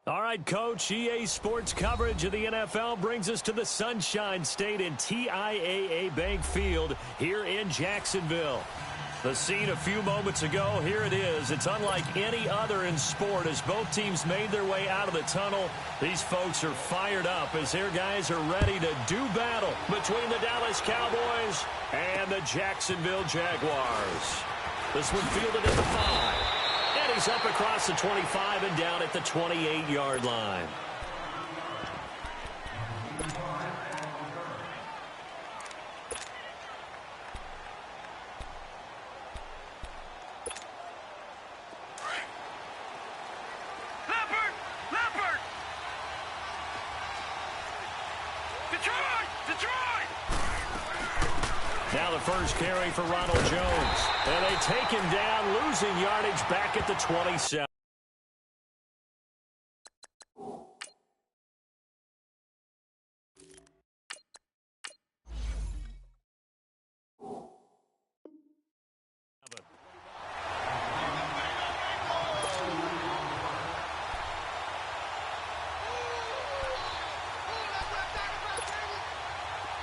All right, Coach, EA Sports coverage of the NFL brings us to the Sunshine State in TIAA Bank Field here in Jacksonville. The scene a few moments ago, here it is. It's unlike any other in sport as both teams made their way out of the tunnel. These folks are fired up as their guys are ready to do battle between the Dallas Cowboys and the Jacksonville Jaguars. This one fielded at the 5. And he's up across the 25 and down at the 28-yard line. Now the first carry for Ronald Jones. And they take him down, losing yardage back at the 27.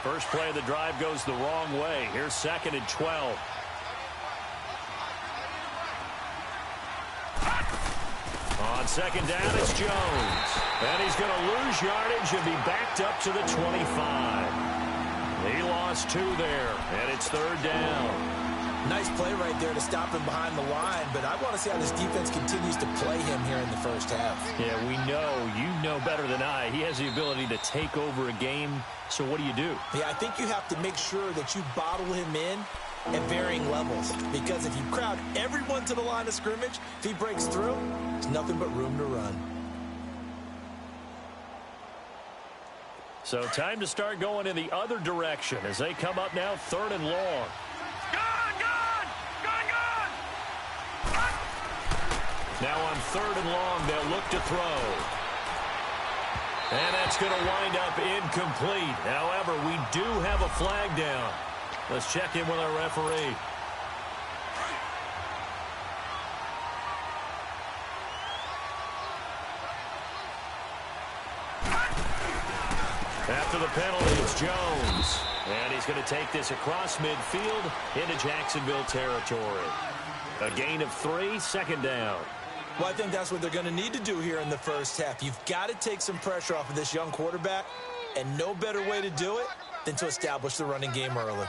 First play of the drive goes the wrong way. Here's 2nd and 12. On 2nd down, it's Jones. And he's going to lose yardage and be backed up to the 25. He lost 2 there, and it's 3rd down. Nice play right there to stop him behind the line, but I want to see how this defense continues to play him here in the first half. Yeah, we know. You know better than I. He has the ability to take over a game. So what do you do? Yeah, I think you have to make sure that you bottle him in at varying levels. Because if you crowd everyone to the line of scrimmage, if he breaks through, there's nothing but room to run. So time to start going in the other direction as they come up now 3rd and long. Now on 3rd and long, they'll look to throw. And that's going to wind up incomplete. However, we do have a flag down. Let's check in with our referee. After the penalty, it's Jones. And he's going to take this across midfield into Jacksonville territory. A gain of 3, 2nd down. Well, I think that's what they're going to need to do here in the first half. You've got to take some pressure off of this young quarterback, and no better way to do it than to establish the running game early.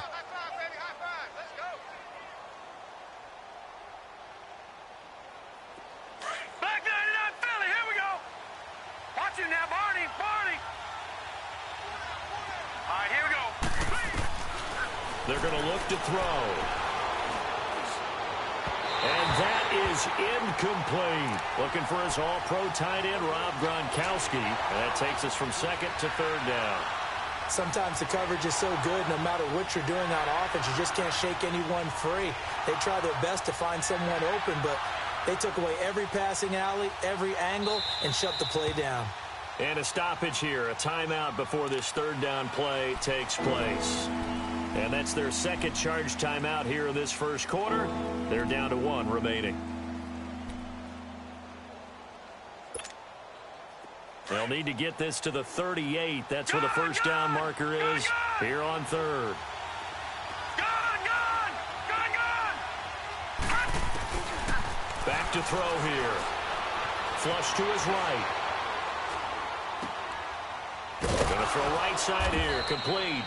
Back 99 Philly, here we go. Watch him now, Barney. All right, here we go. They're going to look to throw. And that is incomplete. Looking for his all-pro tight end, Rob Gronkowski. And that takes us from 2nd to 3rd down. Sometimes the coverage is so good, no matter what you're doing on offense, you just can't shake anyone free. They try their best to find someone open, but they took away every passing alley, every angle, and shut the play down. And a stoppage here, a timeout before this 3rd down play takes place. And that's their 2nd charge timeout here in this first quarter. They're down to 1 remaining. They'll need to get this to the 38. That's where the first down marker is here on 3rd. Back to throw here. Flush to his right. Going to throw right side here. Complete.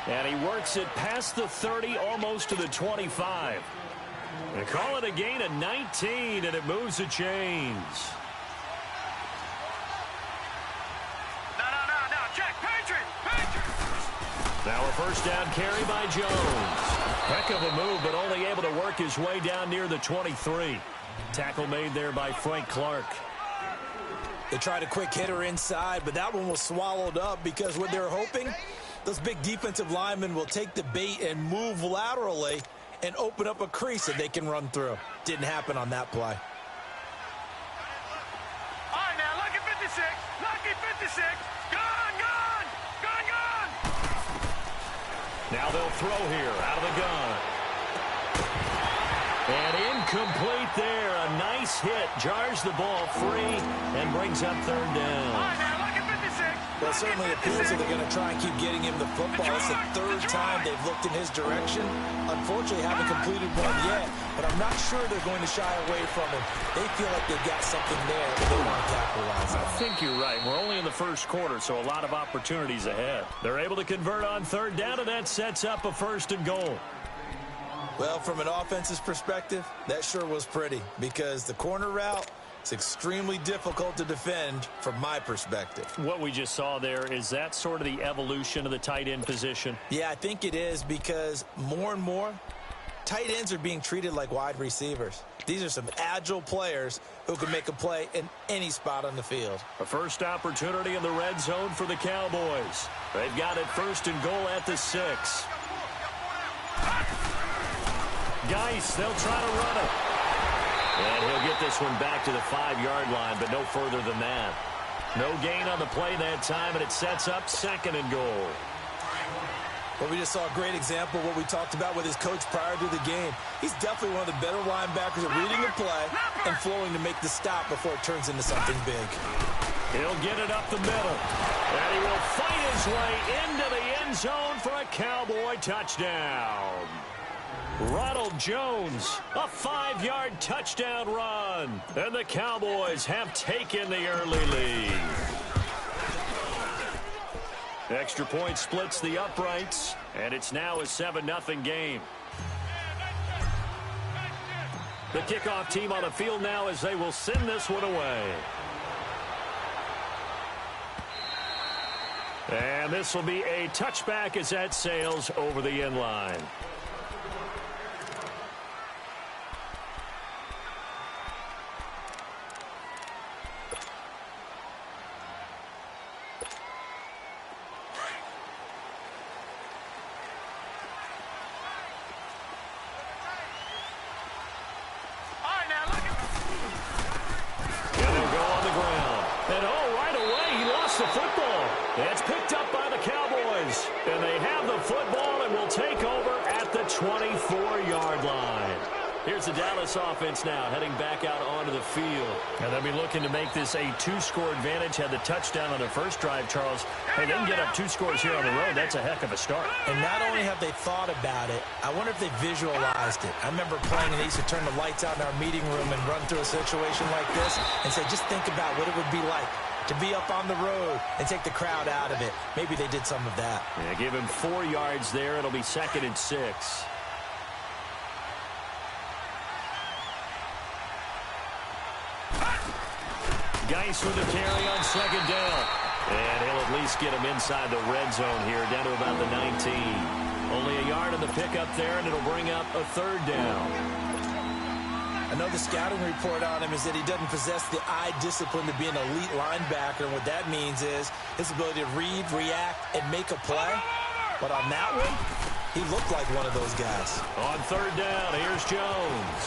And he works it past the 30, almost to the 25. They call it a gain of 19, and it moves the chains. No, check, Patriot. Now a first down carry by Jones. Heck of a move, but only able to work his way down near the 23. Tackle made there by Frank Clark. They tried a quick hitter inside, but that one was swallowed up because what they're hoping, those big defensive linemen will take the bait and move laterally and open up a crease that they can run through. Didn't happen on that play. All right, now, lucky 56. Gone. Now they'll throw here out of the gun. And incomplete there. A nice This hit jars the ball free and brings up third All down. right, now, look at 56. Well, it certainly appears that they're going to try and keep getting him the football. It's the third time they've looked in his direction. Unfortunately, haven't completed one yet, but I'm not sure they're going to shy away from him. They feel like they've got something there that they want to capitalize on. I think you're right. We're only in the first quarter, so a lot of opportunities ahead. They're able to convert on third down, and that sets up a first and goal. Well, from an offense's perspective, that sure was pretty because the corner route, it's extremely difficult to defend from my perspective. What we just saw there, is that sort of the evolution of the tight end position? Yeah, I think it is because more and more, tight ends are being treated like wide receivers. These are some agile players who can make a play in any spot on the field. A first opportunity in the red zone for the Cowboys. They've got it first and goal at the 6. Geis, they'll try to run it. And he'll get this one back to the 5-yard line, but no further than that. No gain on the play that time, and it sets up second and goal. Well, we just saw a great example of what we talked about with his coach prior to the game. He's definitely one of the better linebackers at reading the play and flowing to make the stop before it turns into something big. He'll get it up the middle. And he will fight his way into the end zone for a Cowboy touchdown. Ronald Jones, a 5-yard touchdown run. And the Cowboys have taken the early lead. Extra point splits the uprights, and it's now a 7-0 game. The kickoff team on the field now as they will send this one away. And this will be a touchback as that sails over the end line. It's picked up by the Cowboys, and they have the football and will take over at the 24-yard line. Here's the Dallas offense now heading back out onto the field. And they'll be looking to make this a 2-score advantage. Had the touchdown on their first drive, Charles. Hey, they can get up 2 scores here on the road. That's a heck of a start. And not only have they thought about it, I wonder if they visualized it. I remember playing and they used to turn the lights out in our meeting room and run through a situation like this and say, just think about what it would be like to be up on the road and take the crowd out of it. Maybe they did some of that. Yeah, give him 4 yards there. It'll be 2nd and 6. Geis with the carry on 2nd down. And he'll at least get him inside the red zone here, down to about the 19. Only a yard on the pickup there, and it'll bring up a 3rd down. I know the scouting report on him is that he doesn't possess the eye discipline to be an elite linebacker, and what that means is his ability to read, react, and make a play. But on that one, he looked like one of those guys. On 3rd down, here's Jones.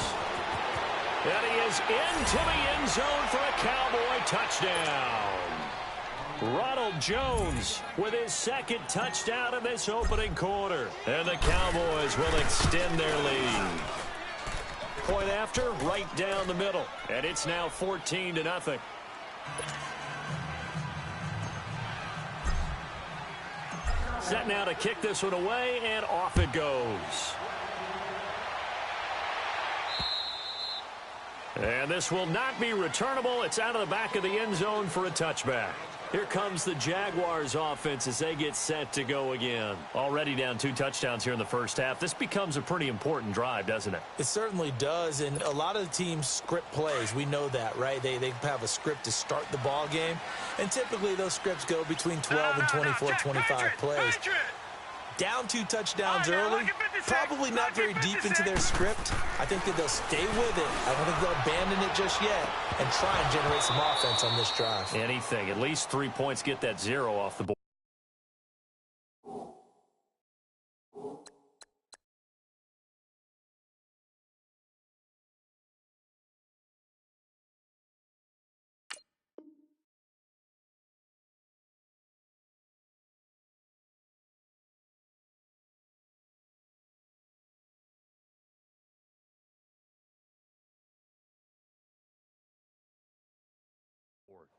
And he is into the end zone for a Cowboy touchdown. Ronald Jones with his 2nd touchdown in this opening quarter. And the Cowboys will extend their lead. Point after, right down the middle. And it's now 14-0. Set now to kick this one away, and off it goes. And this will not be returnable. It's out of the back of the end zone for a touchback. Here comes the Jaguars offense as they get set to go again. Already down 2 touchdowns here in the first half. This becomes a pretty important drive, doesn't it? It certainly does, and a lot of the teams script plays. We know that, right? They have a script to start the ball game, and typically those scripts go between 12 and 24, 25 plays. Down 2 touchdowns early, probably not very deep into their script. I think that they'll stay with it. I don't think they'll abandon it just yet and try and generate some offense on this drive. Anything. At least 3 points, get that 0 off the board.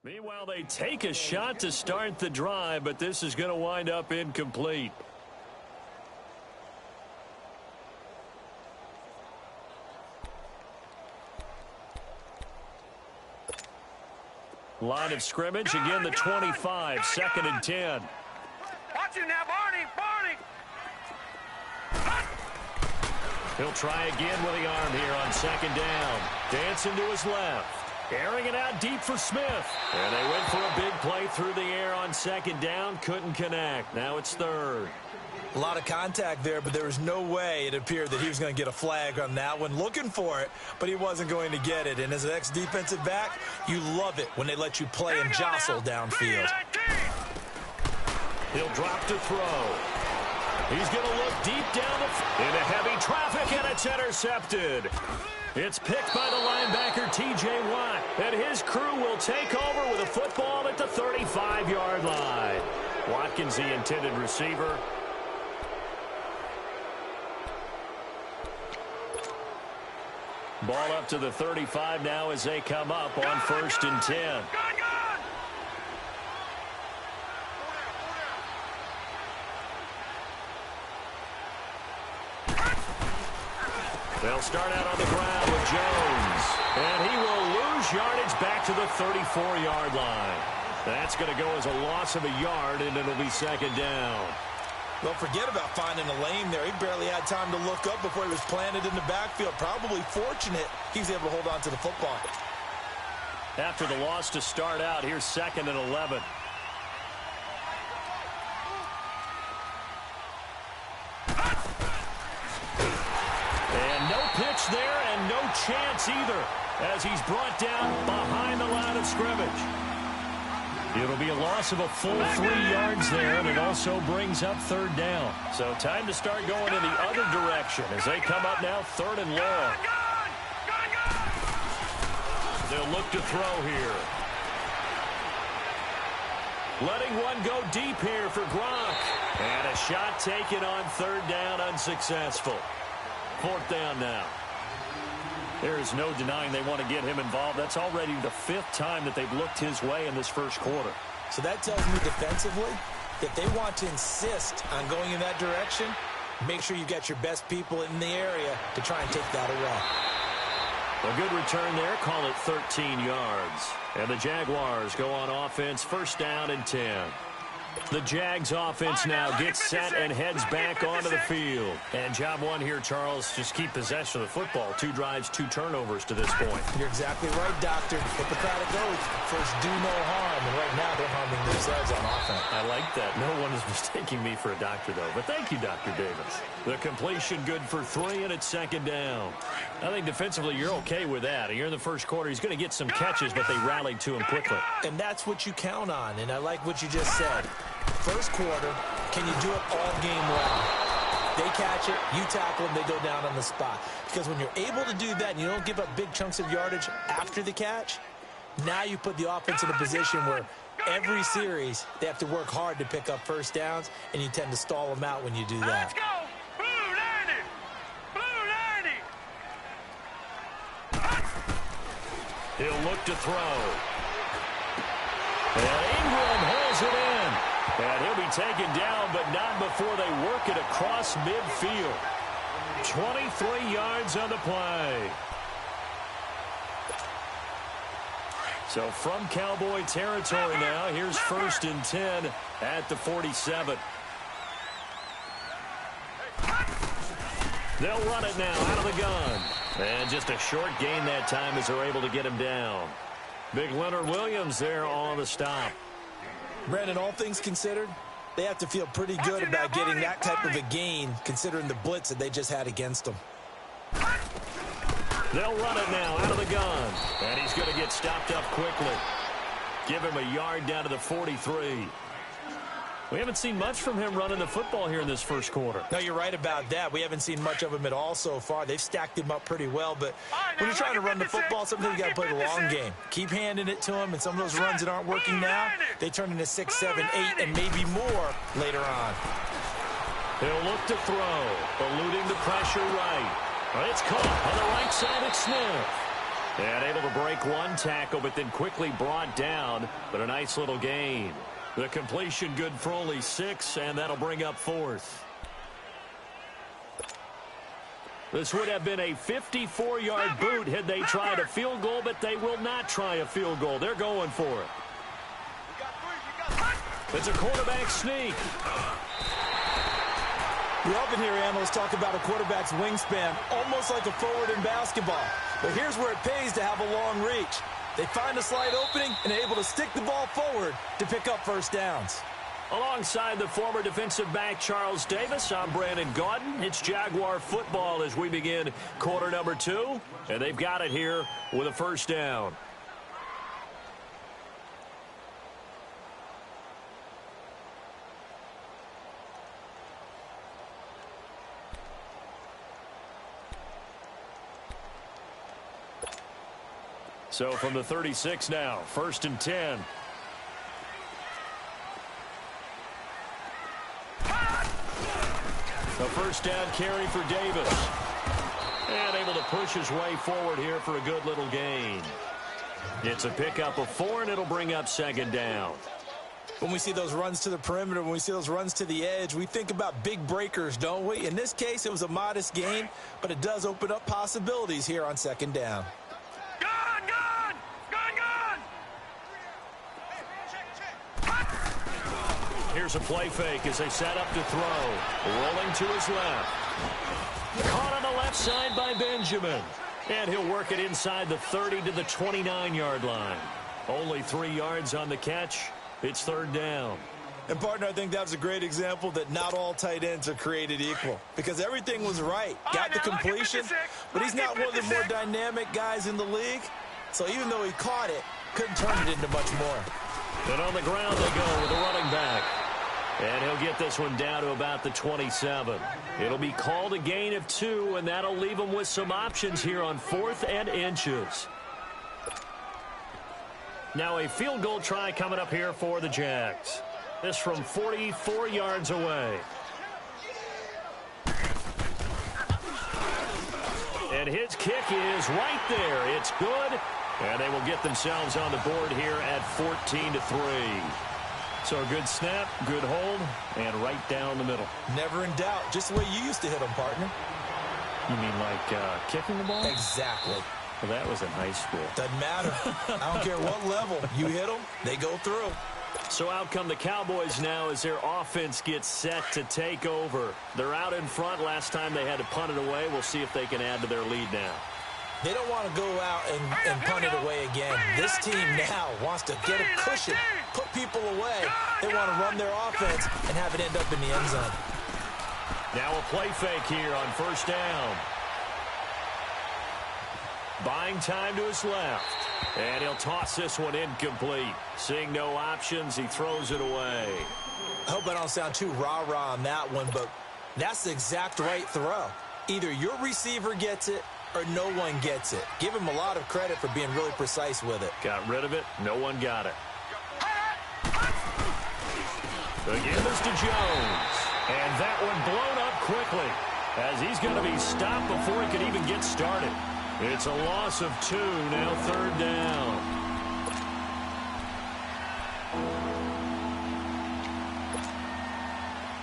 Meanwhile, they take a shot to start the drive, but this is going to wind up incomplete. Line of scrimmage, again the 25, 2nd and 10. Watch him now, Barney. He'll try again with the arm here on 2nd down. Dancing to his left. Airing it out deep for Smith. And they went for a big play through the air on 2nd down. Couldn't connect. Now it's 3rd. A lot of contact there, but there was no way it appeared that he was going to get a flag on that one. Looking for it, but he wasn't going to get it. And as an ex-defensive back, you love it when they let you play and jostle downfield. He'll drop to throw. He's going to look deep down into heavy traffic, and it's intercepted. It's picked by the linebacker, T.J. Watt. And his crew will take over with a football at the 35-yard line. Watkins, the intended receiver. Ball up to the 35 now as they come up on 1st and 10. They'll start out on the ground with Jones. And he will lose yardage back to the 34-yard line. That's going to go as a loss of a yard, and it'll be 2nd down. Well, forget about finding a lane there. He barely had time to look up before he was planted in the backfield. Probably fortunate he's able to hold on to the football. After the loss to start out, here's 2nd and 11. And no pitch there and no chance either as he's brought down behind the line of scrimmage. It'll be a loss of a full 3 yards there, and it also brings up 3rd down. So time to start going in the other direction as they come up now 3rd and long. They'll look to throw here. Letting one go deep here for Gronk. And a shot taken on 3rd down, unsuccessful. 4th down now. There is no denying they want to get him involved. That's already the 5th time that they've looked his way in this first quarter. So that tells me defensively that they want to insist on going in that direction. Make sure you got your best people in the area to try and take that away. A good return there. Call it 13 yards. And the Jaguars go on offense, 1st down and 10. The Jags offense now gets set and heads back onto the field. And job one here, Charles, just keep possession of the football. 2 drives, 2 turnovers to this point. You're exactly right, Doctor. Hippocratic oath. First, do no harm. And right now, they're harming themselves on offense. I like that. No one is mistaking me for a doctor, though. But thank you, Dr. Davis. The completion good for 3, and it's 2nd down. I think defensively, you're okay with that. You're in the first quarter. He's going to get some catches, but they rallied to him quickly. And that's what you count on. And I like what you just said. First quarter, can you do it all game long? They catch it, you tackle them, they go down on the spot. Because when you're able to do that and you don't give up big chunks of yardage after the catch, now you put the offense in a position where every series they have to work hard to pick up 1st downs, and you tend to stall them out when you do that. Let's go! Blue 90! Blue 90! He'll look to throw. And Ingram holds it in. And he'll be taken down, but not before they work it across midfield. 23 yards on the play. So from Cowboy territory now, here's 1st and 10 at the 47. They'll run it now out of the gun. And just a short gain that time as they're able to get him down. Big Leonard Williams there on the stop. Brandon, all things considered, they have to feel pretty good about getting that type of a gain considering the blitz that they just had against them. They'll run it now out of the gun. And he's going to get stopped up quickly. Give him a yard down to the 43. We haven't seen much from him running the football here in this first quarter. No, you're right about that. We haven't seen much of him at all so far. They've stacked him up pretty well, but when you're trying to run the football, sometimes you got to play the long game. Keep handing it to him, and some of those runs that aren't working now, they turn into 6, 7, 8, and maybe more later on. He'll look to throw, eluding the pressure right. It's caught on the right side of Smith. And able to break one tackle, but then quickly brought down. But a nice little gain. The completion good for only 6, and that'll bring up 4th. This would have been a 54-yard boot had they tried a field goal, but they will not try a field goal. They're going for it. It's a quarterback sneak. We often hear analysts talk about a quarterback's wingspan, almost like a forward in basketball. But here's where it pays to have a long reach. They find a slight opening and are able to stick the ball forward to pick up first downs. Alongside the former defensive back Charles Davis, I'm Brandon Gaudin. It's Jaguar football as we begin quarter number 2. And they've got it here with a first down. So from the 36 now, 1st and 10. A first down carry for Davis. And able to push his way forward here for a good little gain. It's a pickup of 4, and it'll bring up 2nd down. When we see those runs to the perimeter, when we see those runs to the edge, we think about big breakers, don't we? In this case, it was a modest gain, but it does open up possibilities here on 2nd down. Here's a play fake as they set up to throw. Rolling to his left. Caught on the left side by Benjamin. And he'll work it inside the 30 to the 29-yard line. Only 3 yards on the catch. It's 3rd down. And, partner, I think that's a great example that not all tight ends are created equal. Because everything was right. Got the completion, but he's not one of the more dynamic guys in the league. So even though he caught it, couldn't turn it into much more. And on the ground they go with a running back. And he'll get this one down to about the 27. It'll be called a gain of 2, and that'll leave him with some options here on 4th and inches. Now a field goal try coming up here for the Jags. This from 44 yards away. And his kick is right there. It's good. And they will get themselves on the board here at 14-3. So a good snap, good hold, and right down the middle. Never in doubt. Just the way you used to hit them, partner. You mean like kicking the ball? Exactly. Well, that was in high school. Doesn't matter. I don't care what level. You hit them, they go through. So out come the Cowboys now as their offense gets set to take over. They're out in front. Last time they had to punt it away. We'll see if they can add to their lead now. They don't want to go out and punt it away again. This team now wants to get a cushion, put people away. They want to run their offense and have it end up in the end zone. Now a play fake here on 1st down. Buying time to his left. And he'll toss this one incomplete. Seeing no options, he throws it away. I hope I don't sound too rah-rah on that one, but that's the exact right throw. Either your receiver gets it or no one gets it. Give him a lot of credit for being really precise with it. Got rid of it. No one got it. Again, this to Jones. And that one blown up quickly as he's going to be stopped before he can even get started. It's a loss of 2, now 3rd down.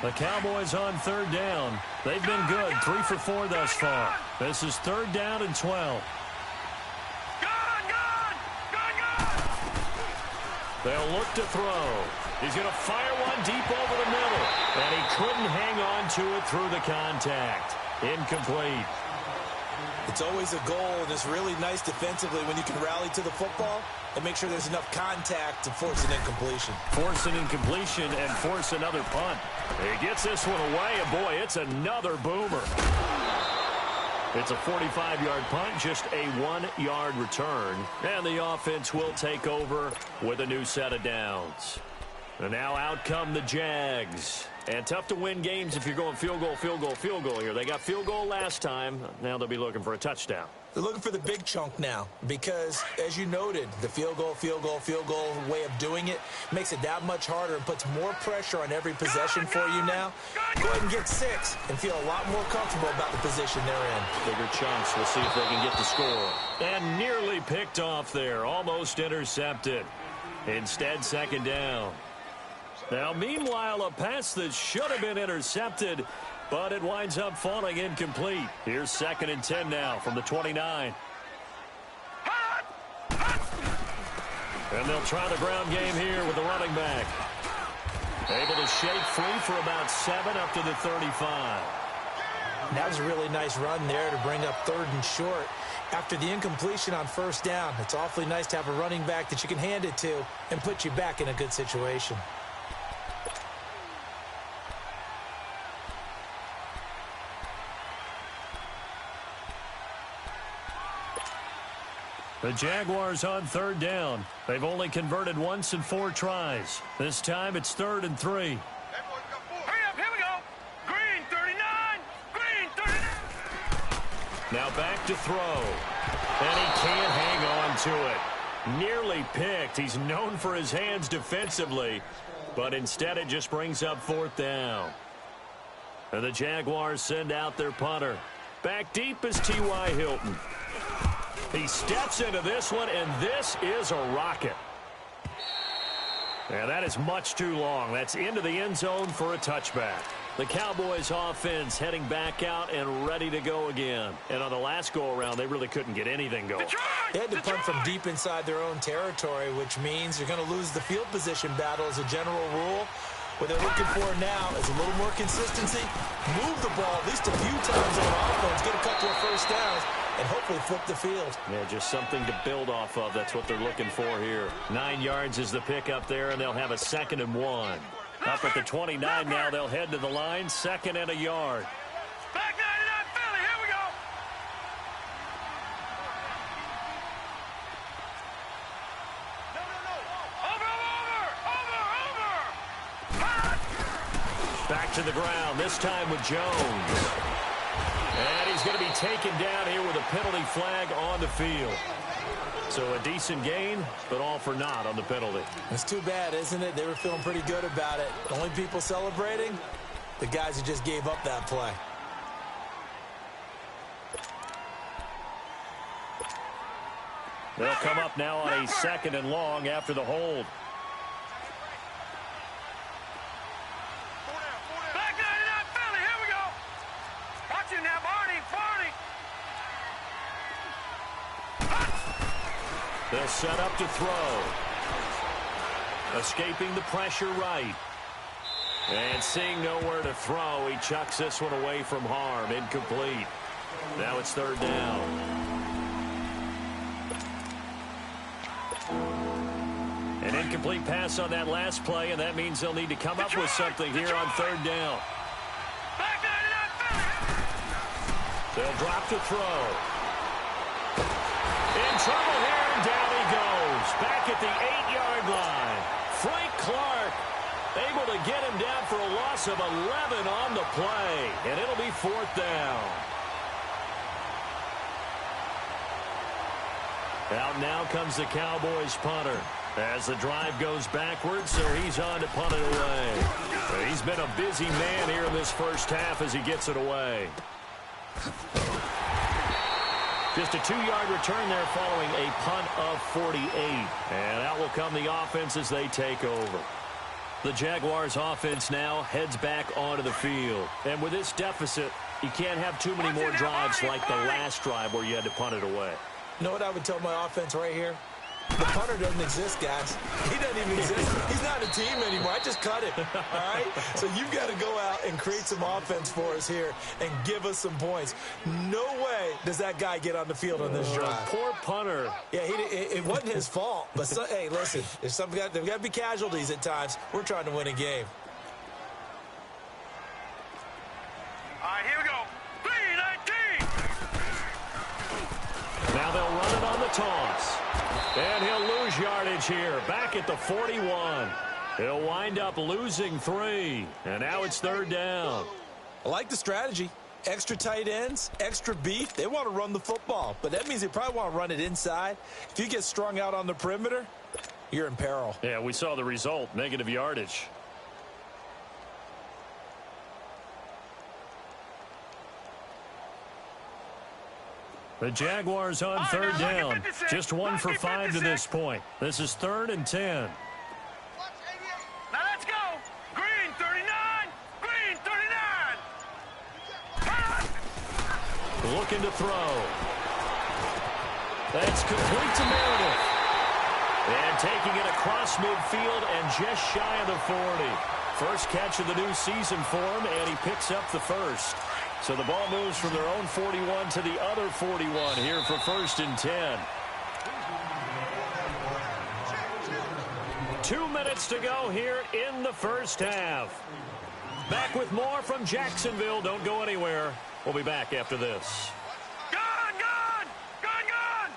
The Cowboys on 3rd down. They've been good, 3 for 4 thus far. This is 3rd down and 12. They'll look to throw. He's going to fire one deep over the middle. And he couldn't hang on to it through the contact. Incomplete. It's always a goal, and it's really nice defensively when you can rally to the football and make sure there's enough contact to force an incompletion. Force an incompletion and force another punt. He gets this one away, and boy, it's another boomer. It's a 45-yard punt, just a 1-yard return. And the offense will take over with a new set of downs. And now out come the Jags. And tough to win games if you're going field goal, field goal, field goal here. They got field goal last time. Now they'll be looking for a touchdown. They're looking for the big chunk now because, as you noted, the field goal way of doing it makes it that much harder and puts more pressure on every possession for you now. Go ahead and get 6 and feel a lot more comfortable about the position they're in. Bigger chunks. We'll see if they can get the score. And nearly picked off there. Almost intercepted. Instead, second down. Now, meanwhile, a pass that should have been intercepted, but it winds up falling incomplete. Here's 2nd and 10 now from the 29. And they'll try the ground game here with the running back. Able to shake free for about 7 up to the 35. That was a really nice run there to bring up 3rd and short. After the incompletion on 1st down, it's awfully nice to have a running back that you can hand it to and put you back in a good situation. The Jaguars on 3rd down. They've only converted once in 4 tries. This time it's 3rd and 3. Hurry up, here we go. Green 39. Green 39. Now back to throw. And he can't hang on to it. Nearly picked. He's known for his hands defensively. But instead it just brings up 4th down. And the Jaguars send out their punter. Back deep is T.Y. Hilton. He steps into this one, and this is a rocket. And that is much too long. That's into the end zone for a touchback. The Cowboys offense heading back out and ready to go again. And on the last go-around, they really couldn't get anything going. They had to punt from deep inside their own territory, which means you're going to lose the field position battle as a general rule. What they're looking for now is a little more consistency. Move the ball at least a few times on offense. Get a couple of 1st downs. And hopefully flip the field. Yeah, just something to build off of. That's what they're looking for here. 9 yards is the pick up there, and they'll have a 2nd and 1. Up at the 29 now, they'll head to the line. 2nd and a yard. Back 99 Philly, here we go. Over. Back to the ground, this time with Jones. And he's going to be taken down here with a penalty flag on the field. So a decent gain, but all for naught on the penalty. It's too bad, isn't it? They were feeling pretty good about it. The only people celebrating, the guys who just gave up that play. They'll come up now on a 2nd and long after the hold. Back 99 Philly, here we go. Watch it now, Barney. They'll set up to throw. Escaping the pressure right. And seeing nowhere to throw, he chucks this one away from harm. Incomplete. Now it's 3rd down. An incomplete pass on that last play, and that means they'll need to come up with something here on 3rd down. Back 99 Philly. They'll drop to throw. In trouble here. Down he goes. Back at the 8-yard line. Frank Clark able to get him down for a loss of 11 on the play. And it'll be 4th down. Out now comes the Cowboys punter as the drive goes backwards, so he's on to punt it away. He's been a busy man here in this 1st half as he gets it away. Just a 2-yard return there following a punt of 48. And out will come the offense as they take over. The Jaguars offense now heads back onto the field. And with this deficit, you can't have too many more drives like the last drive where you had to punt it away. You know what I would tell my offense right here? The punter doesn't exist, guys. He doesn't even exist. He's not a team anymore. I just cut him, all right? So you've got to go out and create some offense for us here and give us some points. No way does that guy get on the field on this drive. Poor punter. Yeah, it wasn't his fault. But, hey, listen, there's got to be casualties at times. We're trying to win a game. All right, here we go. 3-19. Now they'll run it on the toss. And he'll lose yardage here. Back at the 41. He'll wind up losing 3. And now it's 3rd down. I like the strategy. Extra tight ends, extra beef, they want to run the football. But that means they probably want to run it inside. If you get strung out on the perimeter, you're in peril. Yeah, we saw the result, negative yardage. The Jaguars on third down. Just 1 for 5 to this point. This is 3rd and 10. Now let's go. Green 39. Green 39. Looking to throw. That's complete to Meredith. And taking it across midfield and just shy of the 40. First catch of the new season for him, and he picks up the first. So the ball moves from their own 41 to the other 41 here for 1st and 10. 2 minutes to go here in the first half. Back with more from Jacksonville. Don't go anywhere. We'll be back after this. Gone, gone, gone, gone.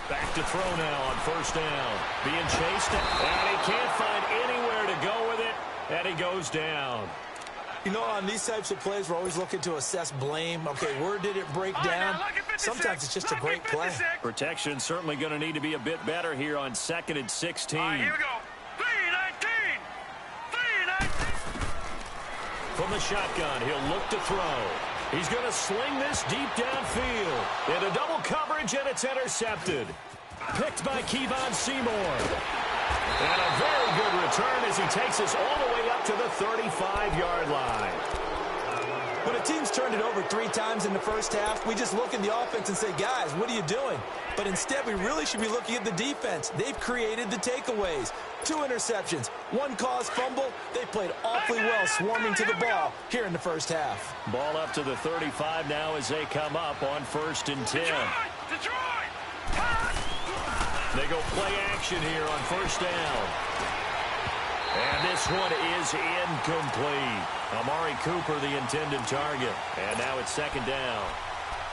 Back to throw now on 1st down. Being chased, and he can't find anywhere to go with it, and he goes down. You know, on these types of plays, we're always looking to assess blame. Okay, where did it break down? Sometimes it's just a great play. Protection certainly going to need to be a bit better here on 2nd and 16. All right, here we go. 3-19. 3-19. From the shotgun, he'll look to throw. He's going to sling this deep downfield. Into double coverage, and it's intercepted. Picked by Kevon Seymour. And a very good return as he takes us all the way up to the 35-yard line. When a team's turned it over 3 times in the first half, we just look at the offense and say, guys, what are you doing? But instead, we really should be looking at the defense. They've created the takeaways. 2 interceptions, 1 caused fumble. They played awfully well swarming to the ball here in the first half. Ball up to the 35 now as they come up on 1st and 10. Detroit! They go play action here on 1st down. And this one is incomplete. Amari Cooper, the intended target. And now it's 2nd down.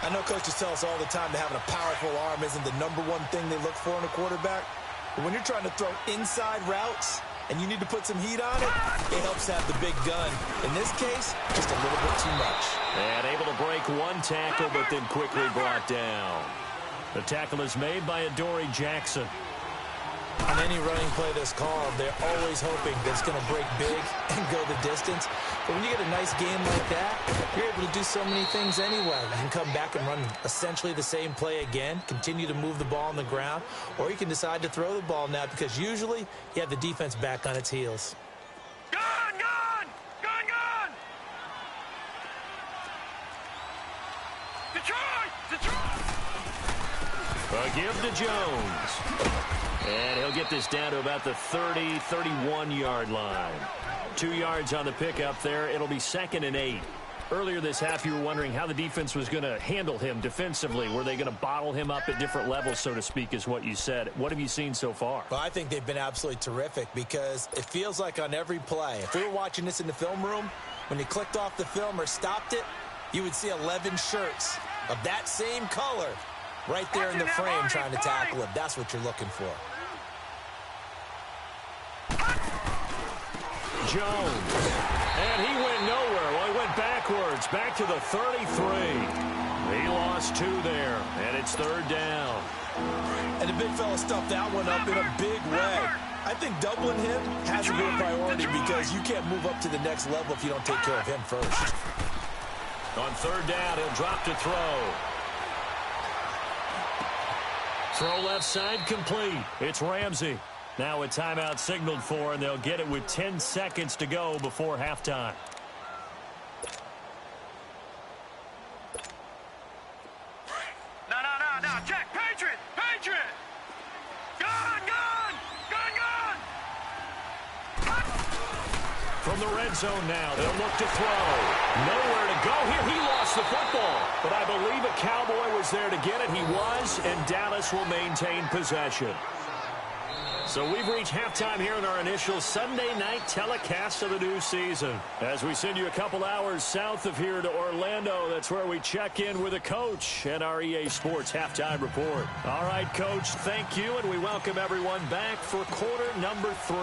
I know coaches tell us all the time that having a powerful arm isn't the #1 thing they look for in a quarterback. But when you're trying to throw inside routes and you need to put some heat on it, it helps have the big gun. In this case, just a little bit too much. And able to break 1 tackle, but then quickly brought down. The tackle is made by Adoree Jackson. On any running play that's called, they're always hoping that it's going to break big and go the distance. But when you get a nice game like that, you're able to do so many things anyway. You can come back and run essentially the same play again, continue to move the ball on the ground, or you can decide to throw the ball now because usually you have the defense back on its heels. Gone, gone, gone, gone. Detroit, Detroit. A give to Jones. And he'll get this down to about the 30, 31-yard line. 2 yards on the pickup there. It'll be 2nd and 8. Earlier this half, you were wondering how the defense was going to handle him defensively. Were they going to bottle him up at different levels, so to speak, is what you said. What have you seen so far? Well, I think they've been absolutely terrific because it feels like on every play, if we were watching this in the film room, when you clicked off the film or stopped it, you would see 11 shirts of that same color right there in the frame trying to tackle him. That's what you're looking for. Jones. And he went nowhere. Well, he went backwards. Back to the 33. He lost 2 there. And it's 3rd down. And the big fella stuffed that one up in a big way. I think doubling him has to be a priority because you can't move up to the next level if you don't take care of him first. On 3rd down, he'll drop to throw. Throw left side complete. It's Ramsey. Now a timeout signaled for, and they'll get it with 10 seconds to go before halftime. No, Jack, Patriot, Patriot. Gone, gone, gone, gone. From the red zone now, they'll look to throw. Nowhere to go here. He lost the football, but I believe a Cowboy was there to get it. He was, and Dallas will maintain possession. So we've reached halftime here in our initial Sunday night telecast of the new season. As we send you a couple hours south of here to Orlando, that's where we check in with a coach and our EA Sports halftime report. All right, Coach, thank you, and we welcome everyone back for quarter number 3.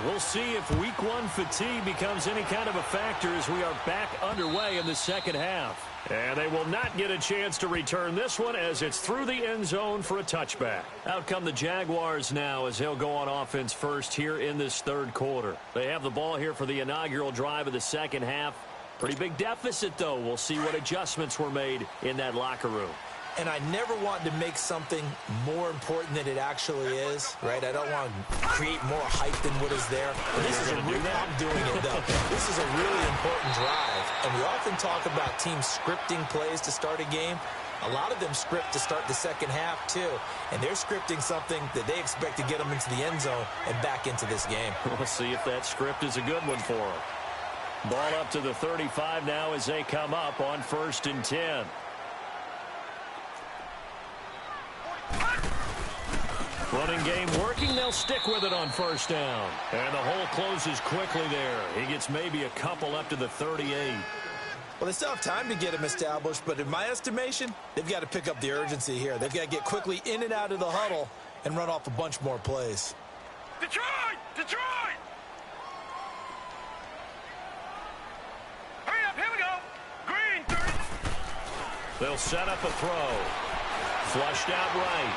We'll see if week 1 fatigue becomes any kind of a factor as we are back underway in the second half. And they will not get a chance to return this one as it's through the end zone for a touchback. Out come the Jaguars now as they'll go on offense first here in this third quarter. They have the ball here for the inaugural drive of the second half. Pretty big deficit, though. We'll see what adjustments were made in that locker room. And I never want to make something more important than it actually is, right? I don't want to create more hype than what is there. But this is I'm doing it, though. This is a really important drive. And we often talk about teams scripting plays to start a game. A lot of them script to start the second half, too. And they're scripting something that they expect to get them into the end zone and back into this game. We'll see if that script is a good one for them. Ball up to the 35 now as they come up on 1st and 10. Running game working. They'll stick with it on 1st down. And the hole closes quickly there. He gets maybe a couple up to the 38. Well, they still have time to get him established, but in my estimation, they've got to pick up the urgency here. They've got to get quickly in and out of the huddle and run off a bunch more plays. Detroit! Detroit! Hurry up, here we go. Green, 30. They'll set up a throw. Flushed out right.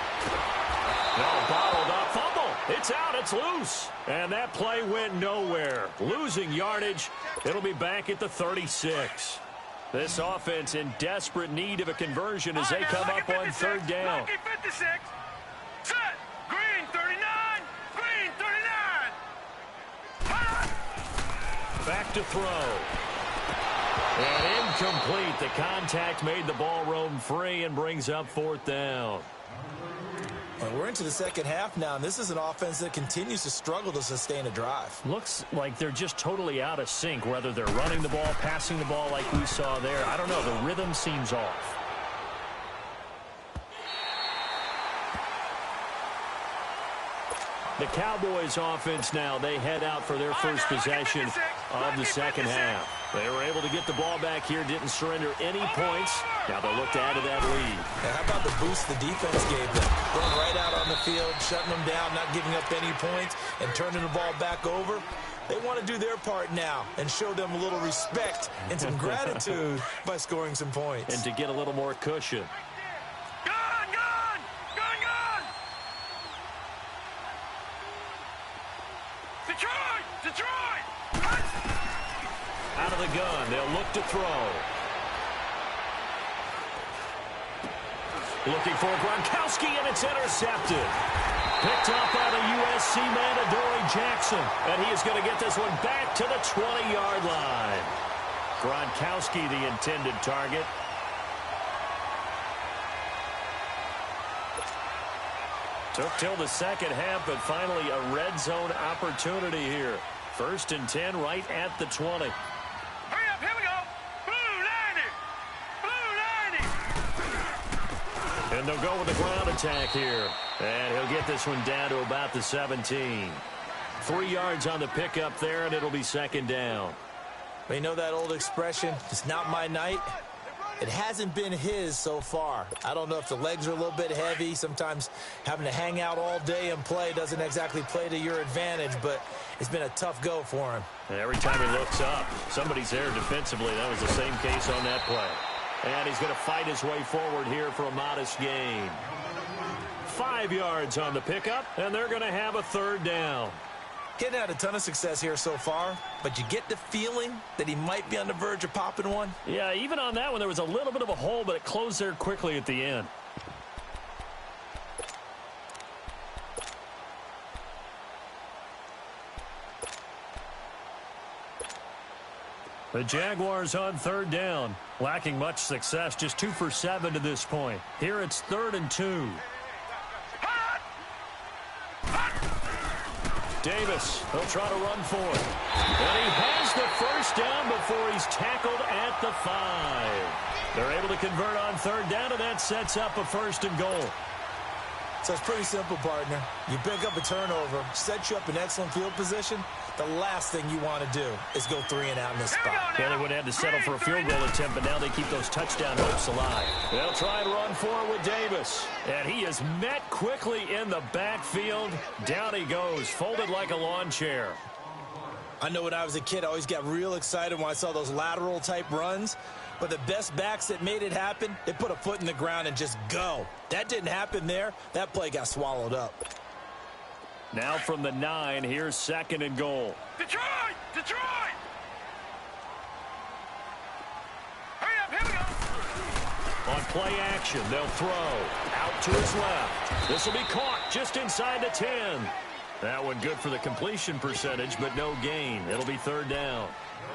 No, bottled up, fumble. It's out, it's loose. And that play went nowhere. Losing yardage. It'll be back at the 36. This offense in desperate need of a conversion as they come up on 3rd down. 56. Set. Green, 39. Green, 39. Back to throw. And incomplete. The contact made the ball roam free and brings up 4th down. And we're into the second half now, and this is an offense that continues to struggle to sustain a drive. Looks like they're just totally out of sync, whether they're running the ball, passing the ball like we saw there. I don't know. The rhythm seems off. The Cowboys offense now, they head out for their first possession of the second half. They were able to get the ball back here, didn't surrender any points. Now they'll look to add to that lead. And how about the boost the defense gave them? Going right out on the field, shutting them down, not giving up any points, and turning the ball back over. They want to do their part now and show them a little respect and some gratitude by scoring some points. And to get a little more cushion. Detroit! Detroit! Out of the gun, they'll look to throw. Looking for Gronkowski, and it's intercepted. Picked up by the USC man, Adoree Jackson. And he is going to get this one back to the 20-yard line. Gronkowski, the intended target. Took till the second half, but finally a red zone opportunity here. 1st and 10 right at the 20. Hurry up, here we go. Blue 90. Blue 90. And they'll go with the ground attack here. And he'll get this one down to about the 17. 3 yards on the pickup there, and it'll be 2nd down. Well, you know that old expression, it's not my night. It hasn't been his so far. I don't know if the legs are a little bit heavy. Sometimes having to hang out all day and play doesn't exactly play to your advantage, but it's been a tough go for him. And every time he looks up, somebody's there defensively. That was the same case on that play. And he's going to fight his way forward here for a modest gain. 5 yards on the pickup, and they're going to have a 3rd down. Getting had a ton of success here so far, but you get the feeling that he might be on the verge of popping one. Yeah, even on that one, there was a little bit of a hole, but it closed there quickly at the end. The Jaguars on 3rd down, lacking much success, just 2 for 7 to this point. Here it's 3rd and 2. Davis, he'll try to run for it. And he has the 1st down before he's tackled at the 5. They're able to convert on 3rd down, and that sets up a 1st and goal. So it's pretty simple, partner. You pick up a turnover, set you up in excellent field position. The last thing you want to do is go 3 and out in this spot. Yeah, they would have had to settle for a field goal attempt, but now they keep those touchdown hopes alive. They'll try and run forward with Davis. And he is met quickly in the backfield. Down he goes, folded like a lawn chair. I know when I was a kid, I always got real excited when I saw those lateral-type runs. But the best backs that made it happen, they put a foot in the ground and just go. That didn't happen there. That play got swallowed up. Now from the 9, here's 2nd and goal. Detroit! Detroit! Hurry up, here we go. On play action, they'll throw. Out to his left. This will be caught just inside the 10. That one good for the completion percentage, but no gain. It'll be 3rd down.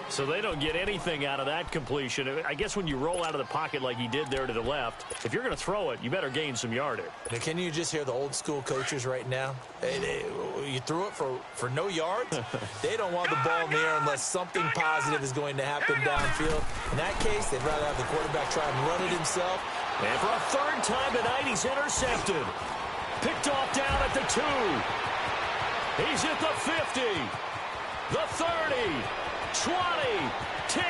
So they don't get anything out of that completion. I guess when you roll out of the pocket like he did there to the left, if you're going to throw it, you better gain some yardage. Can you just hear the old school coaches right now? You threw it for no yards? They don't want the ball in the air unless something positive is going to happen downfield. In that case, they'd rather have the quarterback try and run it himself. And for a 3rd time tonight, he's intercepted. Picked off down at the 2. He's at the 50, the 30, 20, 10,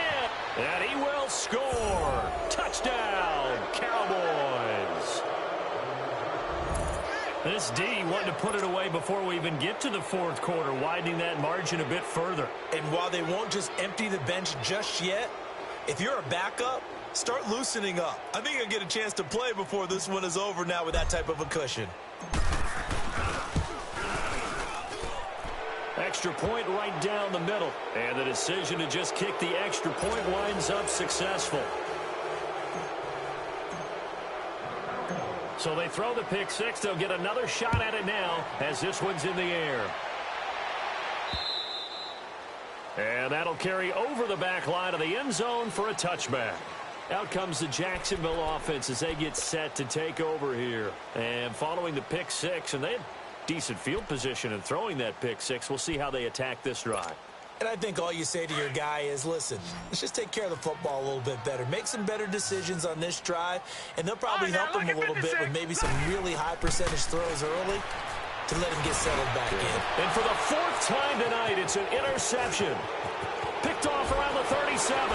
and he will score. Touchdown, Cowboys. This D wanted to put it away before we even get to the 4th quarter, widening that margin a bit further. And while they won't just empty the bench just yet, if you're a backup, start loosening up. I think you'll get a chance to play before this one is over now with that type of a cushion. Extra point right down the middle. And the decision to just kick the extra point winds up successful. So they throw the pick 6. They'll get another shot at it now as this one's in the air. And that'll carry over the back line of the end zone for a touchback. Out comes the Jacksonville offense as they get set to take over here. And following the pick 6, and they had decent field position in throwing that pick 6. We'll see how they attack this drive. And I think all you say to your guy is, listen, let's just take care of the football a little bit better. Make some better decisions on this drive, and they'll probably help him a little bit with maybe some really high percentage throws early to let him get settled back in. And for the 4th time tonight, it's an interception. Picked off around the 37.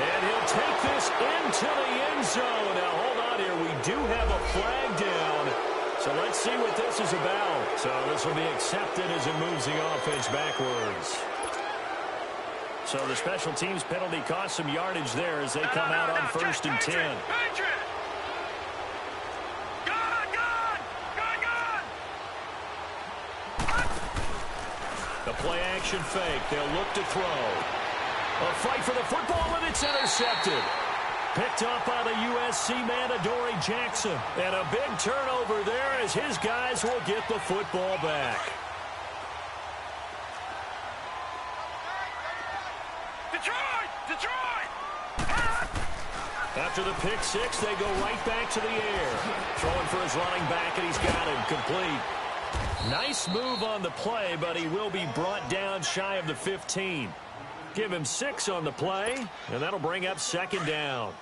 And he'll take this into the end zone. Now, hold on here. We do have a flag down. So let's see what this is about. So this will be accepted as it moves the offense backwards. So the special teams penalty cost some yardage there as they come out on 1st and 10. The play action fake. They'll look to throw. A fight for the football, and it's intercepted. Picked up by the USC man, Adoree Jackson. And a big turnover there as his guys will get the football back. Detroit! Detroit! After the pick 6, they go right back to the air. Throwing for his running back, and he's got him complete. Nice move on the play, but he will be brought down shy of the 15. Give him 6 on the play, and that'll bring up 2nd down.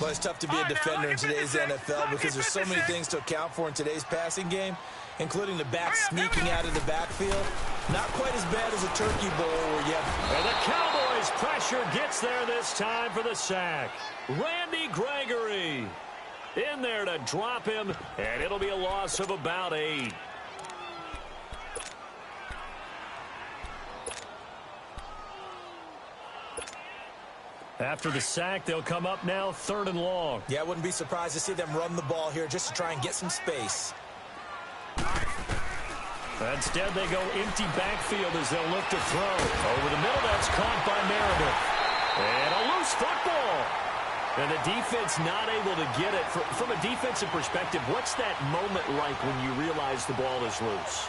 Well, it's tough to be a defender in today's NFL because there's so many things to account for in today's passing game, including the back sneaking out of the backfield. Not quite as bad as a turkey bowl where you have... And the Cowboys pressure gets there this time for the sack. Randy Gregory in there to drop him, and it'll be a loss of about 8. After the sack, they'll come up now 3rd and long. Yeah, I wouldn't be surprised to see them run the ball here just to try and get some space. Instead, they go empty backfield as they'll look to throw. Over the middle, that's caught by Meredith. And a loose football. And the defense not able to get it. From a defensive perspective, what's that moment like when you realize the ball is loose?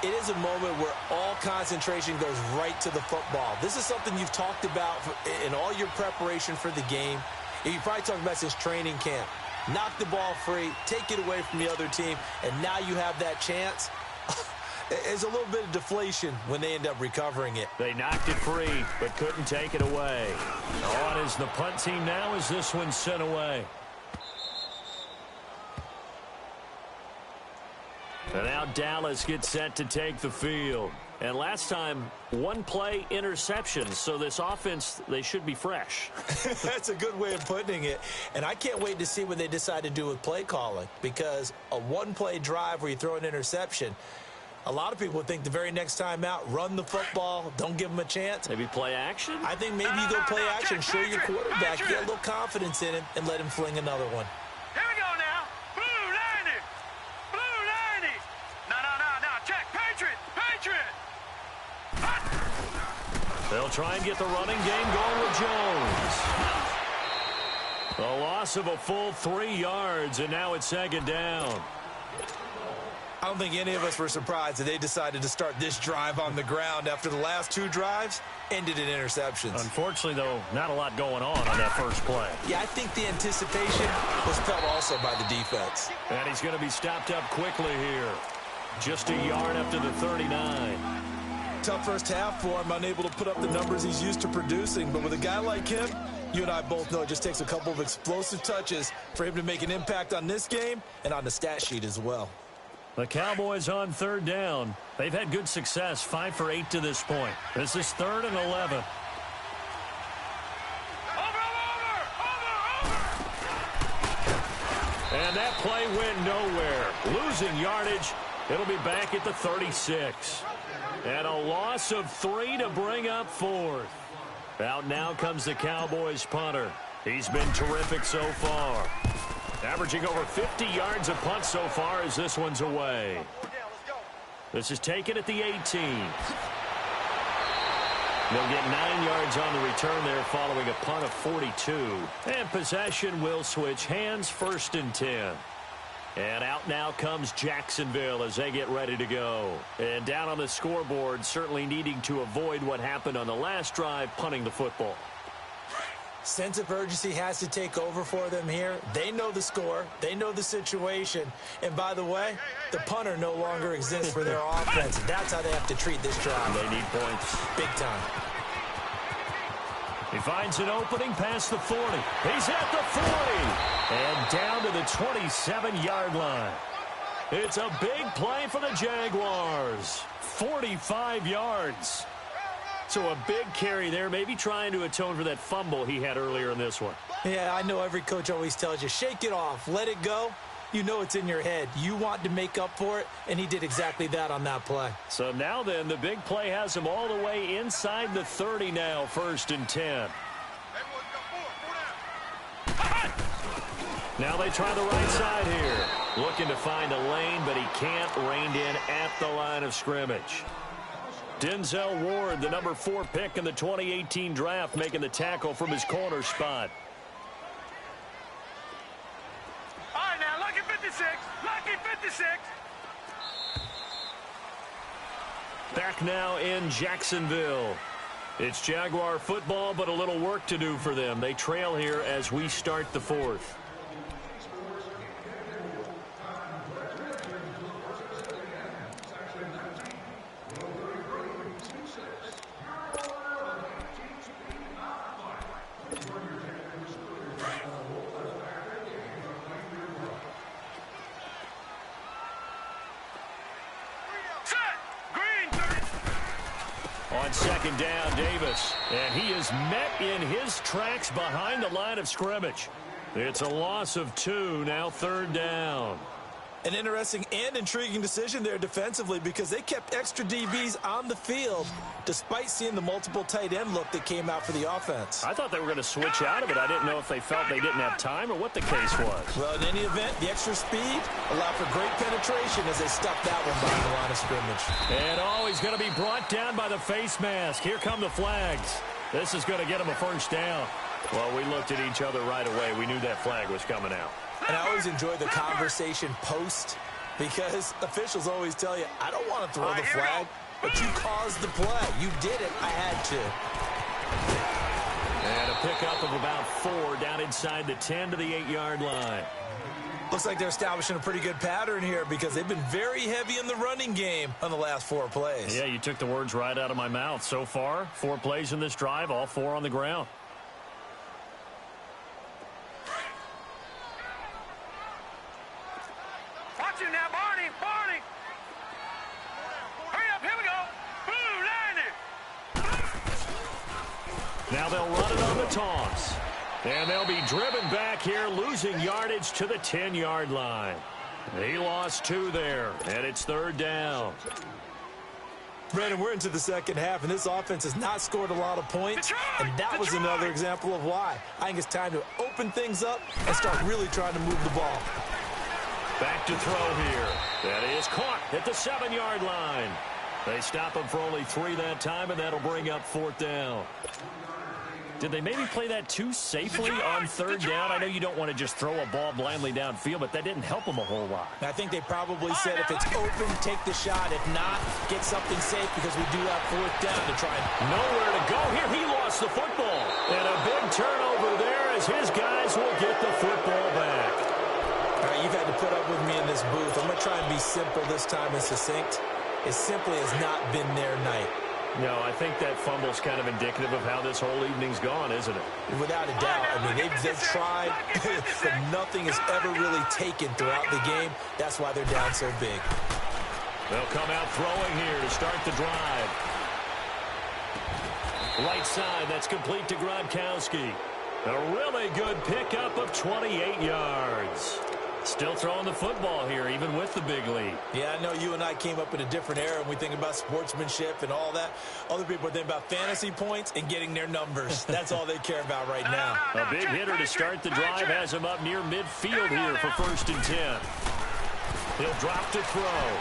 It is a moment where all concentration goes right to the football. This is something you've talked about in all your preparation for the game. You probably talked about since training camp. Knock the ball free, take it away from the other team, and now you have that chance. There's a little bit of deflation when they end up recovering it. They knocked it free, but couldn't take it away. On is the punt team now as this one's sent away. And now Dallas gets set to take the field. And last time, one play interception. So this offense, they should be fresh. That's a good way of putting it. And I can't wait to see what they decide to do with play calling. Because a one-play drive where you throw an interception, a lot of people would think the very next time out, run the football, don't give them a chance. Maybe play action? I think maybe you go play action, show your quarterback, get a little confidence in him, and let him fling another one. Here we go now. Blue 90. Blue 90. No. Check. Patriot. They'll try and get the running game going with Jones. A loss of a full 3 yards, and now it's second down. I don't think any of us were surprised that they decided to start this drive on the ground after the last 2 drives ended in interceptions. Unfortunately, though, not a lot going on that first play. Yeah, I think the anticipation was felt also by the defense. And he's going to be stopped up quickly here. Just a yard up to the 39. Tough first half for him, unable to put up the numbers he's used to producing. But with a guy like him, you and I both know it just takes a couple of explosive touches for him to make an impact on this game and on the stat sheet as well. The Cowboys on third down. They've had good success, 5 for 8 to this point. This is 3rd and 11. And that play went nowhere. Losing yardage. It'll be back at the 36. And a loss of 3 to bring up 4th. Out now comes the Cowboys punter. He's been terrific so far. Averaging over 50 yards a punt so far as this one's away. This is taken at the 18. They'll get 9 yards on the return there following a punt of 42. And possession will switch hands, 1st and 10. And out now comes Jacksonville as they get ready to go. And down on the scoreboard, certainly needing to avoid what happened on the last drive, punting the football. Sense of urgency has to take over for them here. They know the score. They know the situation. And by the way, the punter no longer exists for their offense. That's how they have to treat this drive. They need points. Big time. He finds an opening past the 40. He's at the 40. And down to the 27-yard line. It's a big play for the Jaguars. 45 yards. So a big carry there, maybe trying to atone for that fumble he had earlier in this one. Yeah, I know every coach always tells you, shake it off, let it go. You know it's in your head. You want to make up for it, and he did exactly that on that play. So now then, the big play has him all the way inside the 30 now, 1st and 10. Now they try the right side here. Looking to find a lane, but he can't. Reined in at the line of scrimmage. Denzel Ward, the number 4 pick in the 2018 draft, making the tackle from his corner spot. All right, now, lucky 56. Lucky 56. Back now in Jacksonville. It's Jaguar football, but a little work to do for them. They trail here as we start the 4th. On second down, Davis. And he is met in his tracks behind the line of scrimmage. It's a loss of 2, now 3rd down. An interesting and intriguing decision there defensively because they kept extra DBs on the field despite seeing the multiple tight end look that came out for the offense. I thought they were going to switch out of it. I didn't know if they felt they didn't have time or what the case was. Well, in any event, the extra speed allowed for great penetration as they stuffed that one behind the line of scrimmage. And he's going to be brought down by the face mask. Here come the flags. This is going to get him a 1st down. Well, we looked at each other right away. We knew that flag was coming out. And I always enjoy the conversation post because officials always tell you, I don't want to throw the flag, but you caused the play. You did it. I had to. And a pickup of about 4 down inside the 10 to the 8-yard line. Looks like they're establishing a pretty good pattern here because they've been very heavy in the running game on the last 4 plays. Yeah, you took the words right out of my mouth. So far, 4 plays in this drive, all 4 on the ground. Watch him now, Barney. Now they'll run it on the toss. And they'll be driven back here, losing yardage to the 10-yard line. He lost 2 there, and it's 3rd down. Brandon, we're into the second half, and this offense has not scored a lot of points, and that was another example of why. I think it's time to open things up and start really trying to move the ball. Back to throw here. That is caught at the 7-yard line. They stop him for only 3 that time, and that'll bring up 4th down. Did they maybe play that too safely on 3rd down? I know you don't want to just throw a ball blindly downfield, but that didn't help them a whole lot. I think they probably said if it's open, take the shot. If not, get something safe because we do have 4th down to try. Nowhere to go here. He lost the football. And a big turnover there as his guys will get the football back. All right, you've had to put up with me in this booth. I'm going to try and be simple this time and succinct. It simply has not been their night. No, I think that fumble's kind of indicative of how this whole evening's gone, isn't it? Without a doubt. I mean, they've tried, but nothing has ever really taken throughout the game. That's why they're down so big. They'll come out throwing here to start the drive. Right side, that's complete to Gronkowski. A really good pickup of 28 yards. Still throwing the football here, even with the big lead. Yeah, I know you and I came up in a different era, and we think about sportsmanship and all that. Other people think about fantasy points and getting their numbers. That's all they care about right now. A big hitter to start the drive has him up near midfield here for 1st and 10. He'll drop to throw.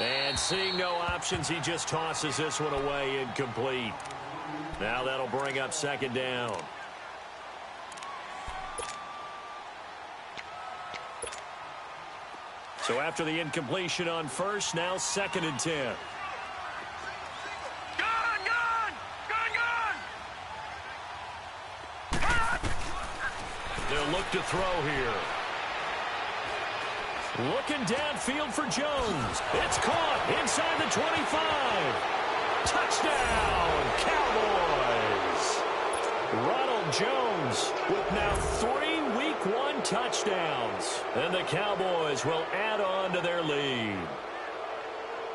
And seeing no options, he just tosses this one away incomplete. Now that'll bring up 2nd down. So after the incompletion on 1st, now 2nd and 10. They'll look to throw here. Looking downfield for Jones. It's caught inside the 25. Touchdown, Cowboys. Ronald Jones with now 3 Week 1 touchdowns. And the Cowboys will add on to their lead.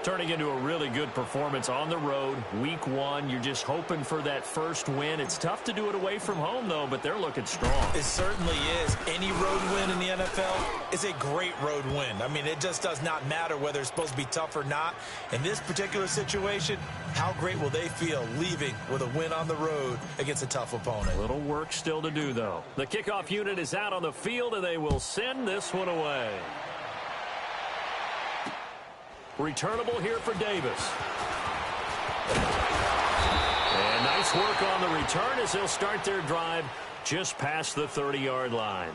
Turning into a really good performance on the road. Week 1, you're just hoping for that first win. It's tough to do it away from home, though, but they're looking strong. It certainly is. Any road win in the NFL is a great road win. I mean, it just does not matter whether it's supposed to be tough or not. In this particular situation, how great will they feel leaving with a win on the road against a tough opponent? Little work still to do, though. The kickoff unit is out on the field, and they will send this one away. Returnable here for Davis. And nice work on the return as they'll start their drive just past the 30-yard line.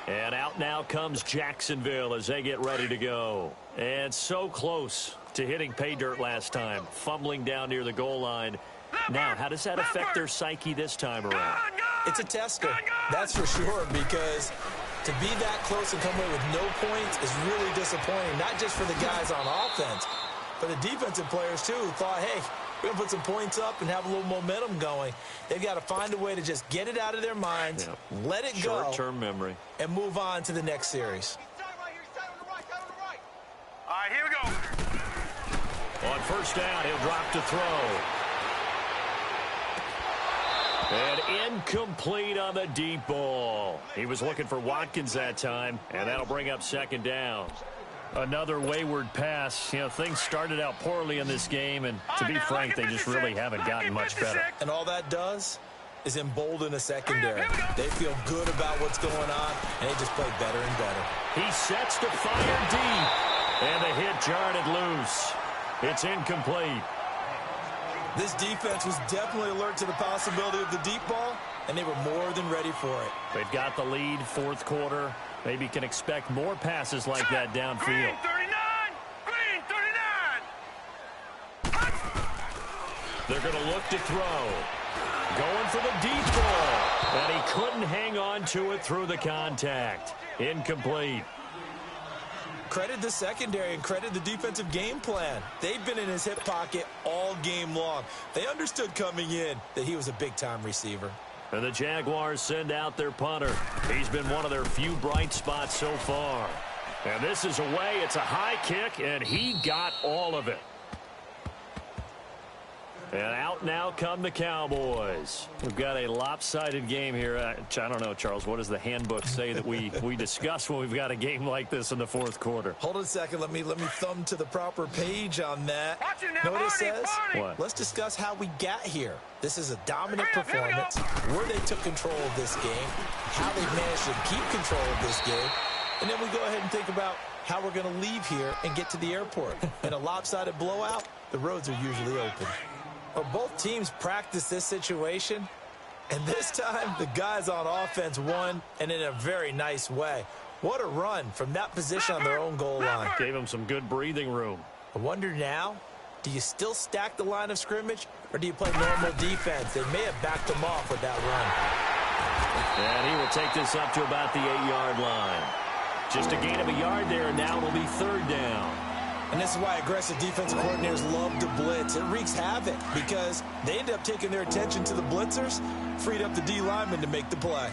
And out now comes Jacksonville as they get ready to go. And so close to hitting pay dirt last time, fumbling down near the goal line. Now, how does that affect their psyche this time around? It's a tester, that's for sure, because to be that close and come away with no points is really disappointing, not just for the guys on offense, but the defensive players, too, who thought, hey, we're going to put some points up and have a little momentum going. They've got to find a way to just get it out of their minds, let it go, short-term memory, and move on to the next series. All right, here we go. On 1st down, he'll drop to throw. And incomplete on the deep ball. He was looking for Watkins that time, and that'll bring up 2nd down. Another wayward pass. You know, things started out poorly in this game, and to be frank, they just really haven't gotten much better. And all that does is embolden a secondary. They feel good about what's going on, and they just play better and better. He sets to fire deep, and the hit jarred it loose. It's incomplete. This defense was definitely alert to the possibility of the deep ball, and they were more than ready for it. They've got the lead, 4th quarter. Maybe can expect more passes like that downfield. Green 39! Green 39! They're going to look to throw. Going for the deep ball. And he couldn't hang on to it through the contact. Incomplete. Credit the secondary and credit the defensive game plan. They've been in his hip pocket all game long. They understood coming in that he was a big-time receiver. And the Jaguars send out their punter. He's been one of their few bright spots so far. And this is away. It's a high kick, and he got all of it. And out now come the Cowboys. We've got a lopsided game here. I don't know, Charles, what does the handbook say that we discuss when we've got a game like this in the fourth quarter? Hold on a second. Let me thumb to the proper page on that. Now, Know what it says? What? Let's discuss how we got here. This is a dominant performance, where they took control of this game, how they managed to keep control of this game, and then we go ahead and think about how we're going to leave here and get to the airport. In a lopsided blowout, the roads are usually open. Well, both teams practice this situation, and this time the guys on offense won, and in a very nice way. What a run from that position on their own goal line. Gave them some good breathing room. I wonder now, do you still stack the line of scrimmage, or do you play normal defense? They may have backed them off with that run. And he will take this up to about the 8-yard line. Just a gain of a yard there, and now it'll be third down. And this is why aggressive defensive coordinators love to blitz. It wreaks havoc because they end up taking their attention to the blitzers, freed up the D lineman to make the play.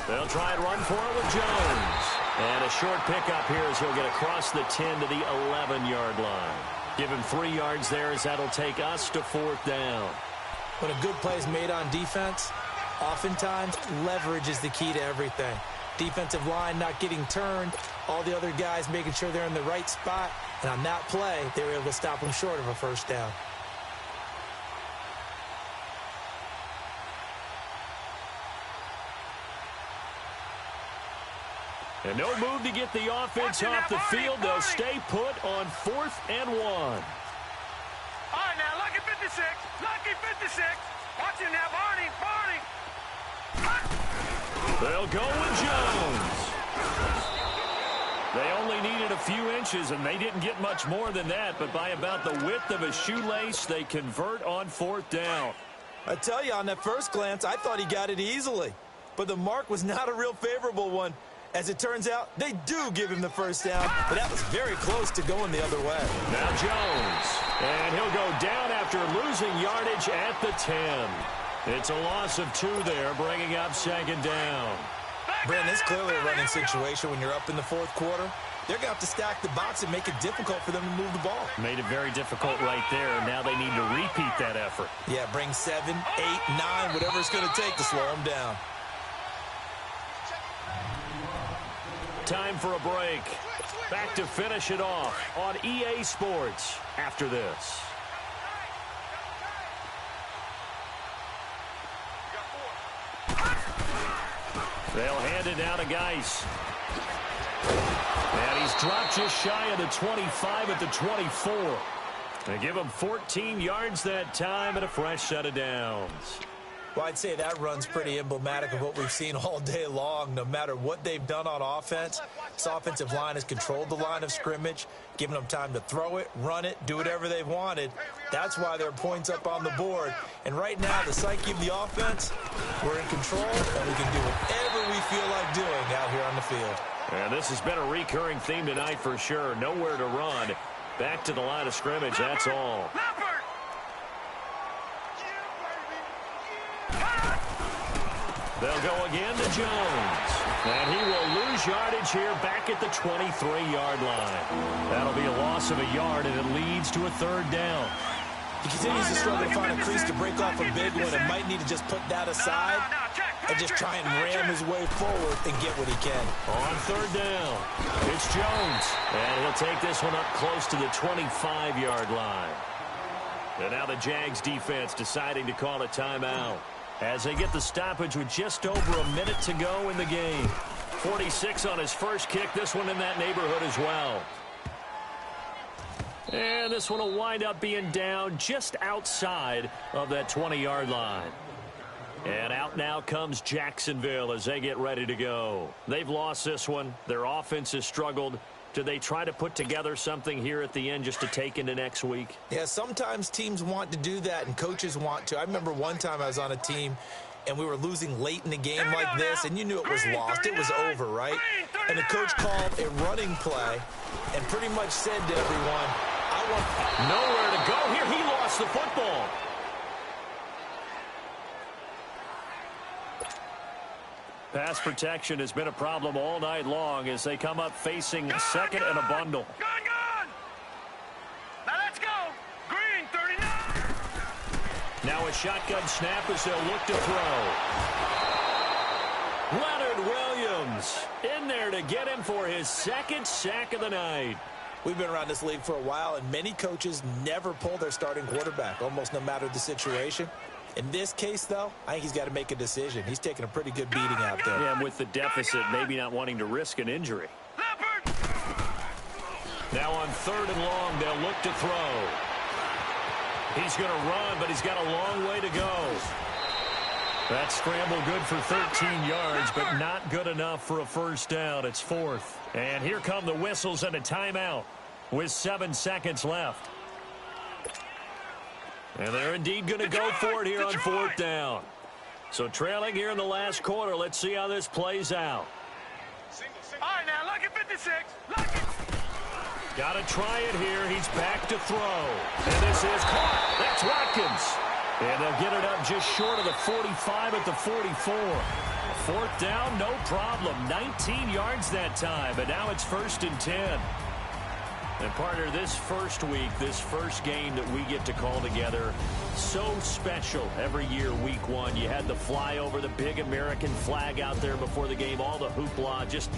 They'll try and run for it with Jones. And a short pickup here as he'll get across the 10 to the 11-yard line. Give him 3 yards there as that'll take us to fourth down. When a good play is made on defense, oftentimes leverage is the key to everything. Defensive line not getting turned, all the other guys making sure they're in the right spot, and on that play, they were able to stop them short of a first down. And no move to get the offense off the field. They'll stay put on 4th and 1. All right, now, lucky 56. Lucky 56. Watch it now, Barney. They'll go with Jones. They only needed a few inches, and they didn't get much more than that. But by about the width of a shoelace, they convert on 4th down. I tell you, on that first glance, I thought he got it easily. But the mark was not a real favorable one. As it turns out, they do give him the first down, but that was very close to going the other way. Now Jones, and he'll go down after losing yardage at the 10. It's a loss of 2 there, bringing up 2nd down. Brandon, it's clearly a running situation when you're up in the fourth quarter. They're going to have to stack the box and make it difficult for them to move the ball. Made it very difficult right there, and now they need to repeat that effort. Yeah, bring 7, 8, 9, whatever it's going to take to slow them down. Time for a break. Back to finish it off on EA Sports after this. They'll hand it down to Geis. And he's dropped just shy of the 25 at the 24. They give him 14 yards that time and a fresh set of downs. Well, I'd say that run's pretty emblematic of what we've seen all day long. No matter what they've done on offense, this offensive line has controlled the line of scrimmage, given them time to throw it, run it, do whatever they've wanted. That's why there are points up on the board. And right now, the psyche of the offense, we're in control, and we can do whatever we feel like doing out here on the field. And this has been a recurring theme tonight for sure. Nowhere to run. Back to the line of scrimmage, that's all. They'll go again to Jones. And he will lose yardage here back at the 23-yard line. That'll be a loss of a yard, and it leads to a 3rd down. He continues to struggle to find a crease to break off a big one and might need to just put that aside and just try and ram his way forward and get what he can. On 3rd down, it's Jones. And he'll take this one up close to the 25-yard line. And now the Jags defense deciding to call a timeout as they get the stoppage with just over a minute to go in the game. 46 on his first kick. This one in that neighborhood as well. And this one will wind up being down just outside of that 20-yard line. And out now comes Jacksonville as they get ready to go. They've lost this one. Their offense has struggled. Do they try to put together something here at the end just to take into next week? Yeah, sometimes teams want to do that and coaches want to. I remember one time I was on a team and we were losing late in the game like this, and you knew it was lost. It was over, right? And the coach called a running play and pretty much said to everyone, I want nowhere to go here. He lost the football. Pass protection has been a problem all night long as they come up facing second and a bundle. Now let's Now a shotgun snap as they'll look to throw. Leonard Williams in there to get him for his second sack of the night. We've been around this league for a while, and many coaches never pull their starting quarterback, almost no matter the situation. In this case, though, I think he's got to make a decision. He's taking a pretty good beating out there. Yeah, and with the deficit, maybe not wanting to risk an injury. Now on 3rd and long, they'll look to throw. He's going to run, but he's got a long way to go. That scramble good for 13 yards, but not good enough for a first down. It's 4th. And here come the whistles and a timeout with 7 seconds left. And they're indeed going to go for it here on 4th down. So trailing here in the last quarter. Let's see how this plays out. All right, now, look at 56. Look at... Got to try it here. He's back to throw. And this is caught. That's Watkins. And they'll get it up just short of the 45 at the 44. 4th down, no problem. 19 yards that time. But now it's 1st and 10. And, partner, this first week, this first game that we get to call together, so special every year, week 1. You had the flyover, the big American flag out there before the game, all the hoopla, just